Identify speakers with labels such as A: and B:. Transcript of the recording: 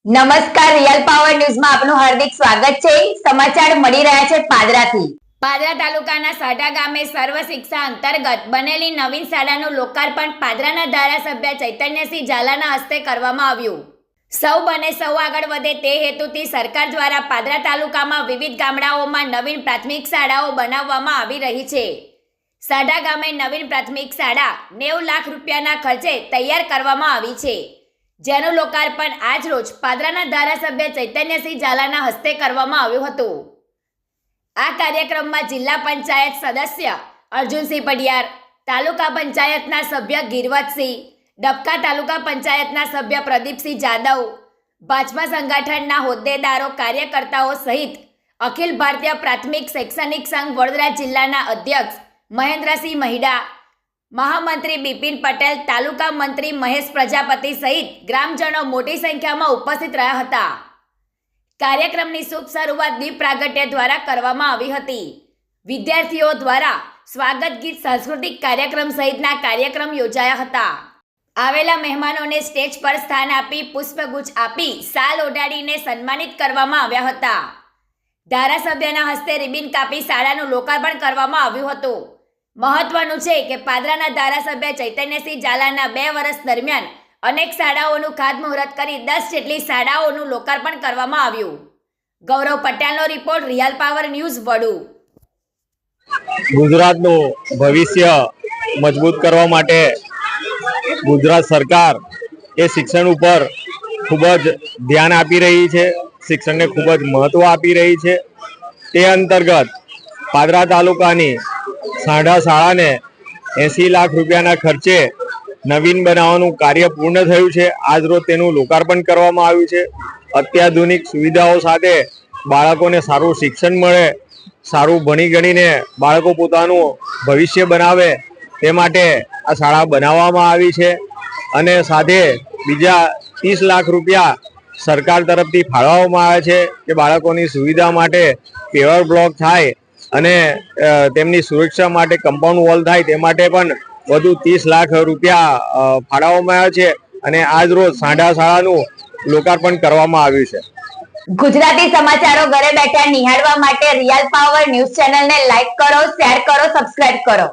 A: નમસ્કાર, real power ન્યૂઝમાં આપનું હાર્દિક સ્વાગત છે। સમાચાર મળી રહ્યા છે પાદરાથી।
B: પાદરા તાલુકાના સાઢા ગામે સર્વ શિક્ષા અંતર્ગત બનેલી નવીન શાળાનું લોકાર્પણ પાદરાના ધારાસભ્ય ચૈતન્યસિંહ ઝાલાના હસ્તે કરવામાં આવ્યું। સૌ બને સૌ આગળ વધે તે હેતુથી સરકાર દ્વારા પાદરા તાલુકામાં વિવિધ ગામડાઓમાં નવીન પ્રાથમિક શાળાઓ બનાવવામાં આવી રહી છે। સાઢા ગામે નવીન પ્રાથમિક શાળા 90 લાખ રૂપિયાના ખર્ચે તૈયાર કરવામાં આવી છે, જેનું લોકાર્પણ આજ રોજ પાદરાના ધારાસભ્ય ચૈતન્યસિંહ ઝાલાના હસ્તે કરવામાં આવ્યું હતું। આ કાર્યક્રમમાં જિલ્લા પંચાયત સદસ્ય અર્જુનસિંહ પડિયાર, તાલુકા પંચાયતના સભ્ય ગિરવતસિંહ, ડબકા તાલુકા પંચાયતના સભ્ય પ્રદીપસિંહ જાદવ, ભાજપા સંગઠનના હોદ્દેદારો, કાર્યકર્તાઓ સહિત અખિલ ભારતીય પ્રાથમિક શૈક્ષણિક સંઘ વડોદરા જિલ્લાના અધ્યક્ષ મહેન્દ્રસિંહ મહિડા, મહામંત્રી બિપિન પટેલ, તાલુકા મંત્રી મહેશ પ્રજાપતિ સહિત ગ્રામજનો મોટી સંખ્યામાં ઉપસ્થિત રહ્યા હતા। કાર્યક્રમની શુભ શરૂઆત દીપ પ્રાગટ્ય દ્વારા કરવામાં આવી હતી। વિદ્યાર્થીઓ દ્વારા સ્વાગત ગીત, સાંસ્કૃતિક કાર્યક્રમ સહિતના કાર્યક્રમ યોજાયા હતા। આવેલા મહેમાનોને સ્ટેજ પર સ્થાન આપી પુષ્પગુચ્છ આપી શાલ ઓઢાડીને સન્માનિત કરવામાં આવ્યા હતા। ધારાસભ્યના હસ્તે રિબિન કાપી શાળાનું લોકાર્પણ કરવામાં આવ્યું હતું। મહત્વનું છે કે પાદરાના ધારાસભ્ય ચૈતન્યસિંહ ઝાલાના 2 વર્ષ દરમિયાન અનેક શાળાઓનું ખાતમુહૂર્ત કરી 10 જેટલી શાળાઓનું લોકાર્પણ કરવામાં આવ્યું। ગૌરવ પટેલનો રિપોર્ટ, રિયલ પાવર ન્યૂઝ, વડુ।
C: ગુજરાતનું ભવિષ્ય મજબૂત કરવા માટે ગુજરાત સરકાર એ શિક્ષણ ઉપર ખૂબ જ ધ્યાન આપી રહી છે, શિક્ષણને ખૂબ જ મહત્વ આપી રહી છે। તે અંતર્ગત પાદરા તાલુકાની સાઢા શાળાને 80 લાખ રૂપિયાના ખર્ચે નવીન બનાવવાનું કાર્ય પૂર્ણ થયું છે। આજ રોજ તેનું લોકાર્પણ કરવામાં આવ્યું છે। અત્યાધુનિક સુવિધાઓ સાથે બાળકોને સારું શિક્ષણ મળે, સારું ભણી ગણીને બાળકો પોતાનું ભવિષ્ય બનાવે તે માટે આ શાળા બનાવવામાં આવી છે। અને સાથે બીજા 30 લાખ રૂપિયા સરકાર તરફથી ફાળવવામાં આવે છે કે બાળકોની સુવિધા માટે પેવર બ્લોક થાય અને તેમની સુરક્ષા માટે કમ્પાઉન્ડ વોલ થાય, તે માટે પણ વધુ 30 લાખ રૂપિયા ફાળવવામાં આવ્યા છે અને આજ રોજ સાઢા શાળાનું લોકાર્પણ કરવામાં આવ્યું છે।
A: ગુજરાતી સમાચારો ઘરે બેઠા નિહાળવા માટે રિયલ પાવર ન્યૂઝ ચેનલને લાઈક કરો, શેર કરો, સબસ્ક્રાઇબ કરો।